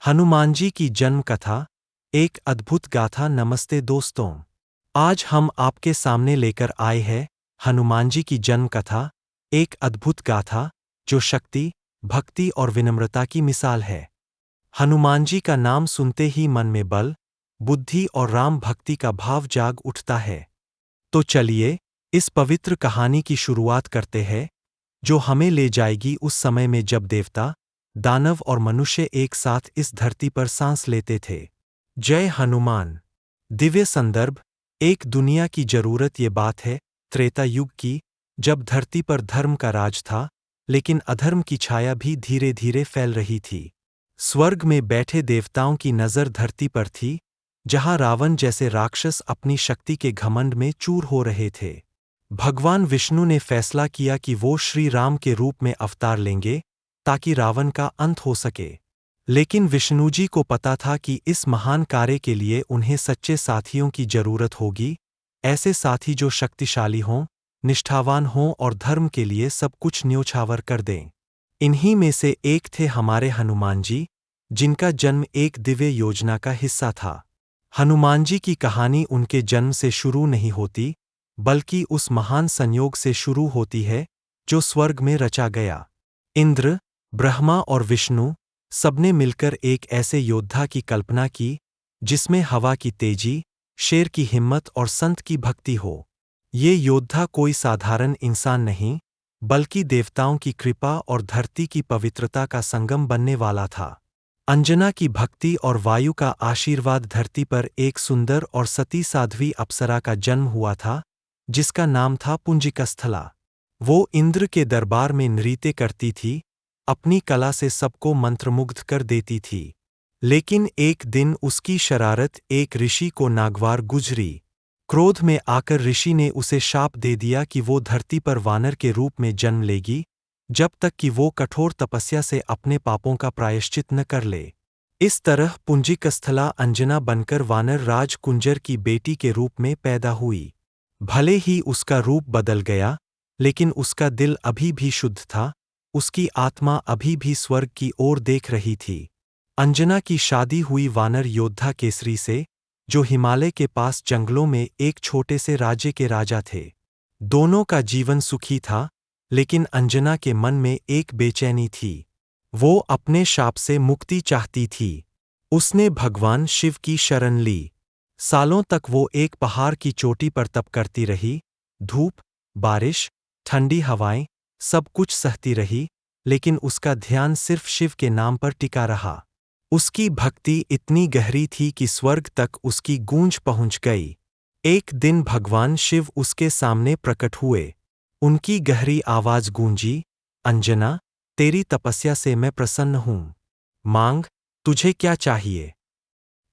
हनुमान जी की जन्म कथा, एक अद्भुत गाथा। नमस्ते दोस्तों, आज हम आपके सामने लेकर आए हैं हनुमान जी की जन्म कथा, एक अद्भुत गाथा जो शक्ति, भक्ति और विनम्रता की मिसाल है। हनुमान जी का नाम सुनते ही मन में बल, बुद्धि और राम भक्ति का भाव जाग उठता है। तो चलिए इस पवित्र कहानी की शुरुआत करते हैं, जो हमें ले जाएगी उस समय में जब देवता, दानव और मनुष्य एक साथ इस धरती पर सांस लेते थे। जय हनुमान। दिव्य संदर्भ, एक दुनिया की जरूरत ये बात है, त्रेता युग की, जब धरती पर धर्म का राज था, लेकिन अधर्म की छाया भी धीरे धीरे फैल रही थी। स्वर्ग में बैठे देवताओं की नजर धरती पर थी, जहां रावण जैसे राक्षस अपनी शक्ति के घमंड में चूर हो रहे थे। भगवान विष्णु ने फैसला किया कि वो श्री राम के रूप में अवतार लेंगे, ताकि रावण का अंत हो सके। लेकिन विष्णु जी को पता था कि इस महान कार्य के लिए उन्हें सच्चे साथियों की जरूरत होगी, ऐसे साथी जो शक्तिशाली हों, निष्ठावान हों और धर्म के लिए सब कुछ न्योछावर कर दें। इन्हीं में से एक थे हमारे हनुमान जी, जिनका जन्म एक दिव्य योजना का हिस्सा था। हनुमान जी की कहानी उनके जन्म से शुरू नहीं होती, बल्कि उस महान संयोग से शुरू होती है जो स्वर्ग में रचा गया। इंद्र, ब्रह्मा और विष्णु सबने मिलकर एक ऐसे योद्धा की कल्पना की, जिसमें हवा की तेजी, शेर की हिम्मत और संत की भक्ति हो। ये योद्धा कोई साधारण इंसान नहीं, बल्कि देवताओं की कृपा और धरती की पवित्रता का संगम बनने वाला था। अंजना की भक्ति और वायु का आशीर्वाद धरती पर एक सुंदर और सती साध्वी अप्सरा का जन्म हुआ था, जिसका नाम था पुंजिकस्थला। वो इंद्र के दरबार में नृत्य करती थी, अपनी कला से सबको मंत्रमुग्ध कर देती थी। लेकिन एक दिन उसकी शरारत एक ऋषि को नागवार गुजरी। क्रोध में आकर ऋषि ने उसे शाप दे दिया कि वो धरती पर वानर के रूप में जन्म लेगी, जब तक कि वो कठोर तपस्या से अपने पापों का प्रायश्चित न कर ले। इस तरह पुंजिकस्थला अंजना बनकर वानर राज कुंजर की बेटी के रूप में पैदा हुई। भले ही उसका रूप बदल गया, लेकिन उसका दिल अभी भी शुद्ध था, उसकी आत्मा अभी भी स्वर्ग की ओर देख रही थी। अंजना की शादी हुई वानर योद्धा केसरी से, जो हिमालय के पास जंगलों में एक छोटे से राज्य के राजा थे। दोनों का जीवन सुखी था, लेकिन अंजना के मन में एक बेचैनी थी। वो अपने शाप से मुक्ति चाहती थी। उसने भगवान शिव की शरण ली। सालों तक वो एक पहाड़ की चोटी पर तप करती रही, धूप, बारिश, ठंडी हवाएं, सब कुछ सहती रही, लेकिन उसका ध्यान सिर्फ शिव के नाम पर टिका रहा। उसकी भक्ति इतनी गहरी थी कि स्वर्ग तक उसकी गूंज पहुंच गई। एक दिन भगवान शिव उसके सामने प्रकट हुए। उनकी गहरी आवाज गूंजी, अंजना, तेरी तपस्या से मैं प्रसन्न हूं। मांग, तुझे क्या चाहिए?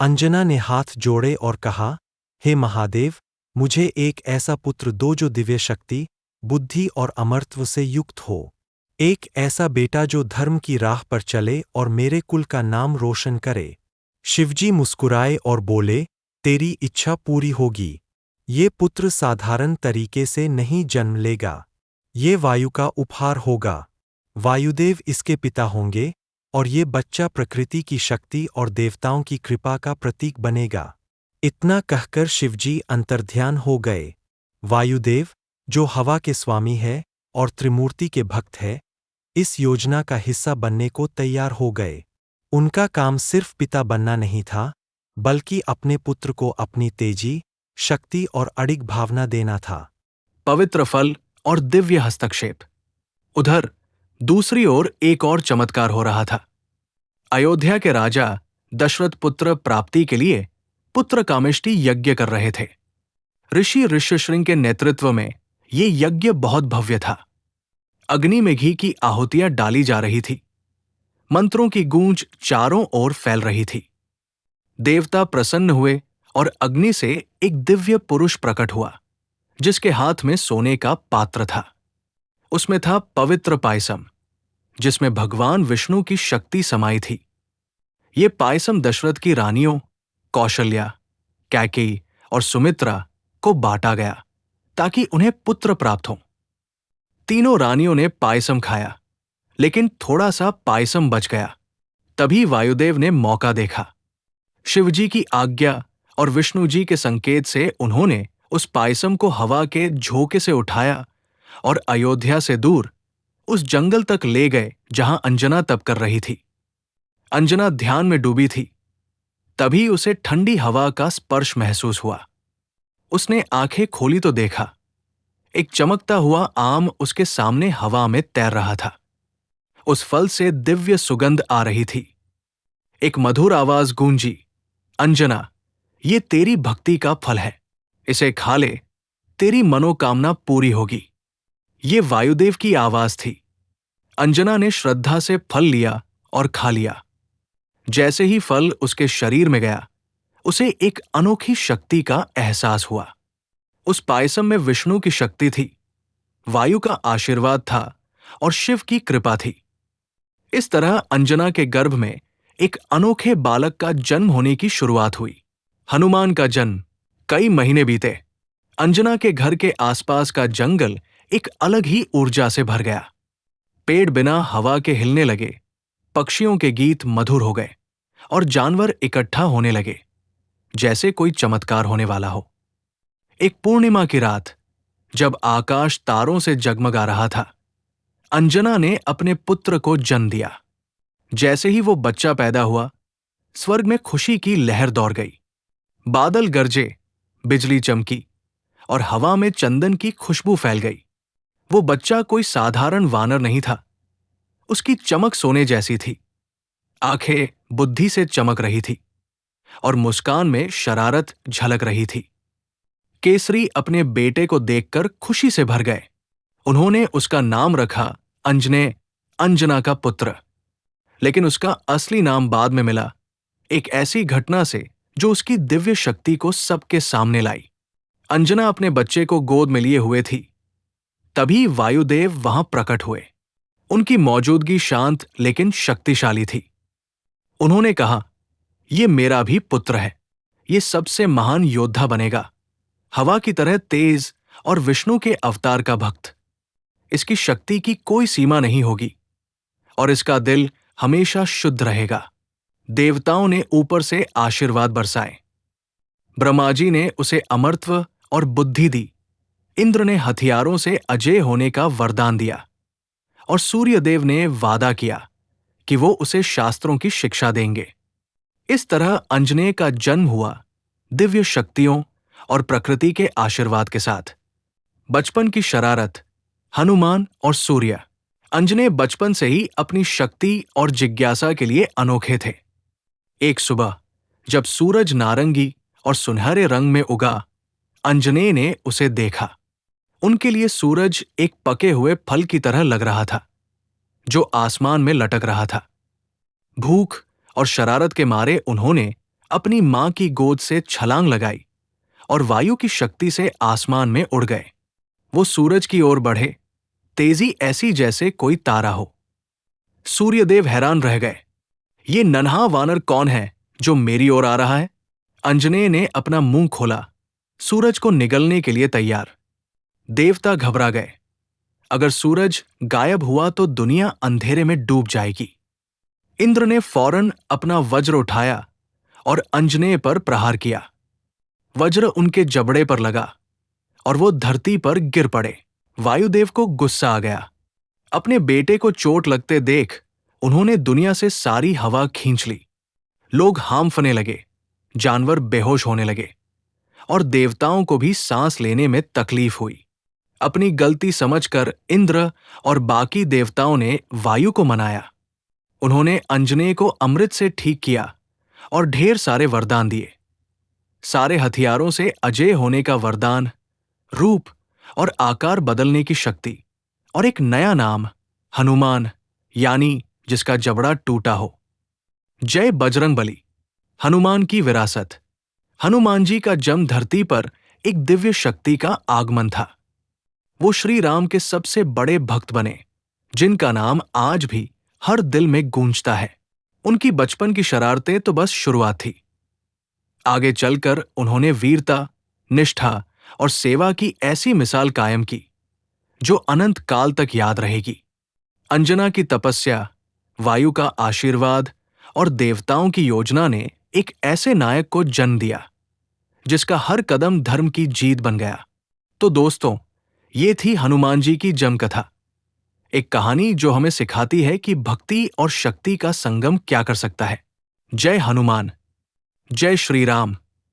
अंजना ने हाथ जोड़े और कहा, हे महादेव, मुझे एक ऐसा पुत्र दो जो दिव्य शक्ति, बुद्धि और अमरत्व से युक्त हो। एक ऐसा बेटा जो धर्म की राह पर चले और मेरे कुल का नाम रोशन करे। शिवजी मुस्कुराए और बोले, तेरी इच्छा पूरी होगी। ये पुत्र साधारण तरीके से नहीं जन्म लेगा। ये वायु का उपहार होगा। वायुदेव इसके पिता होंगे, और ये बच्चा प्रकृति की शक्ति और देवताओं की कृपा का प्रतीक बनेगा। इतना कहकर शिवजी अंतर्ध्यान हो गए। वायुदेव, जो हवा के स्वामी है और त्रिमूर्ति के भक्त है, इस योजना का हिस्सा बनने को तैयार हो गए। उनका काम सिर्फ पिता बनना नहीं था, बल्कि अपने पुत्र को अपनी तेजी, शक्ति और अडिग भावना देना था। पवित्र फल और दिव्य हस्तक्षेप। उधर दूसरी ओर एक और चमत्कार हो रहा था। अयोध्या के राजा दशरथ पुत्र प्राप्ति के लिए पुत्र कामेष्टि यज्ञ कर रहे थे। ऋषि ऋष्यशृंग के नेतृत्व में ये यज्ञ बहुत भव्य था। अग्नि में घी की आहुतियां डाली जा रही थी। मंत्रों की गूंज चारों ओर फैल रही थी। देवता प्रसन्न हुए और अग्नि से एक दिव्य पुरुष प्रकट हुआ, जिसके हाथ में सोने का पात्र था। उसमें था पवित्र पायसम, जिसमें भगवान विष्णु की शक्ति समाई थी। ये पायसम दशरथ की रानियों कौशल्या, कैकेयी और सुमित्रा को बांटा गया, ताकि उन्हें पुत्र प्राप्त हो। तीनों रानियों ने पायसम खाया, लेकिन थोड़ा सा पायसम बच गया। तभी वायुदेव ने मौका देखा। शिवजी की आज्ञा और विष्णु जी के संकेत से उन्होंने उस पायसम को हवा के झोंके से उठाया और अयोध्या से दूर उस जंगल तक ले गए जहां अंजना तप कर रही थी। अंजना ध्यान में डूबी थी। तभी उसे ठंडी हवा का स्पर्श महसूस हुआ। उसने आंखें खोली तो देखा, एक चमकता हुआ आम उसके सामने हवा में तैर रहा था। उस फल से दिव्य सुगंध आ रही थी। एक मधुर आवाज गूंजी, अंजना, ये तेरी भक्ति का फल है, इसे खा ले, तेरी मनोकामना पूरी होगी। ये वायुदेव की आवाज थी। अंजना ने श्रद्धा से फल लिया और खा लिया। जैसे ही फल उसके शरीर में गया, उसे एक अनोखी शक्ति का एहसास हुआ। उस पायसम में विष्णु की शक्ति थी, वायु का आशीर्वाद था और शिव की कृपा थी। इस तरह अंजना के गर्भ में एक अनोखे बालक का जन्म होने की शुरुआत हुई। हनुमान का जन्म। कई महीने बीते। अंजना के घर के आसपास का जंगल एक अलग ही ऊर्जा से भर गया। पेड़ बिना हवा के हिलने लगे, पक्षियों के गीत मधुर हो गए और जानवर इकट्ठा होने लगे, जैसे कोई चमत्कार होने वाला हो। एक पूर्णिमा की रात, जब आकाश तारों से जगमगा रहा था, अंजना ने अपने पुत्र को जन्म दिया। जैसे ही वो बच्चा पैदा हुआ, स्वर्ग में खुशी की लहर दौड़ गई। बादल गरजे, बिजली चमकी और हवा में चंदन की खुशबू फैल गई। वो बच्चा कोई साधारण वानर नहीं था। उसकी चमक सोने जैसी थी, आंखें बुद्धि से चमक रही थी और मुस्कान में शरारत झलक रही थी। केसरी अपने बेटे को देखकर खुशी से भर गए। उन्होंने उसका नाम रखा अंजनेय, अंजना का पुत्र। लेकिन उसका असली नाम बाद में मिला, एक ऐसी घटना से जो उसकी दिव्य शक्ति को सबके सामने लाई। अंजना अपने बच्चे को गोद में लिए हुए थी। तभी वायुदेव वहां प्रकट हुए। उनकी मौजूदगी शांत लेकिन शक्तिशाली थी। उन्होंने कहा, यह मेरा भी पुत्र है, ये सबसे महान योद्धा बनेगा, हवा की तरह तेज और विष्णु के अवतार का भक्त। इसकी शक्ति की कोई सीमा नहीं होगी और इसका दिल हमेशा शुद्ध रहेगा। देवताओं ने ऊपर से आशीर्वाद बरसाए। ब्रह्मा जी ने उसे अमरत्व और बुद्धि दी। इंद्र ने हथियारों से अजेय होने का वरदान दिया और सूर्यदेव ने वादा किया कि वो उसे शास्त्रों की शिक्षा देंगे। इस तरह अंजनेय का जन्म हुआ, दिव्य शक्तियों और प्रकृति के आशीर्वाद के साथ। बचपन की शरारत, हनुमान और सूर्य। अंजनेय बचपन से ही अपनी शक्ति और जिज्ञासा के लिए अनोखे थे। एक सुबह, जब सूरज नारंगी और सुनहरे रंग में उगा, अंजनेय ने उसे देखा। उनके लिए सूरज एक पके हुए फल की तरह लग रहा था, जो आसमान में लटक रहा था। भूख और शरारत के मारे उन्होंने अपनी मां की गोद से छलांग लगाई और वायु की शक्ति से आसमान में उड़ गए। वो सूरज की ओर बढ़े, तेजी ऐसी जैसे कोई तारा हो। सूर्यदेव हैरान रह गए। ये नन्हा वानर कौन है जो मेरी ओर आ रहा है? अंजनेय ने अपना मुंह खोला, सूरज को निगलने के लिए तैयार। देवता घबरा गए। अगर सूरज गायब हुआ तो दुनिया अंधेरे में डूब जाएगी। इंद्र ने फौरन अपना वज्र उठाया और अंजनेय पर प्रहार किया। वज्र उनके जबड़े पर लगा और वो धरती पर गिर पड़े। वायुदेव को गुस्सा आ गया। अपने बेटे को चोट लगते देख उन्होंने दुनिया से सारी हवा खींच ली। लोग हांफने लगे, जानवर बेहोश होने लगे और देवताओं को भी सांस लेने में तकलीफ हुई। अपनी गलती समझकर इंद्र और बाकी देवताओं ने वायु को मनाया। उन्होंने अंजनेय को अमृत से ठीक किया और ढेर सारे वरदान दिए। सारे हथियारों से अजेय होने का वरदान, रूप और आकार बदलने की शक्ति और एक नया नाम, हनुमान, यानी जिसका जबड़ा टूटा हो। जय बजरंगबली। हनुमान की विरासत। हनुमान जी का जन्म धरती पर एक दिव्य शक्ति का आगमन था। वो श्री राम के सबसे बड़े भक्त बने, जिनका नाम आज भी हर दिल में गूंजता है। उनकी बचपन की शरारतें तो बस शुरुआत थी। आगे चलकर उन्होंने वीरता, निष्ठा और सेवा की ऐसी मिसाल कायम की जो अनंत काल तक याद रहेगी। अंजना की तपस्या, वायु का आशीर्वाद और देवताओं की योजना ने एक ऐसे नायक को जन्म दिया जिसका हर कदम धर्म की जीत बन गया। तो दोस्तों, ये थी हनुमान जी की जन्म कथा, एक कहानी जो हमें सिखाती है कि भक्ति और शक्ति का संगम क्या कर सकता है। जय हनुमान, जय श्री राम।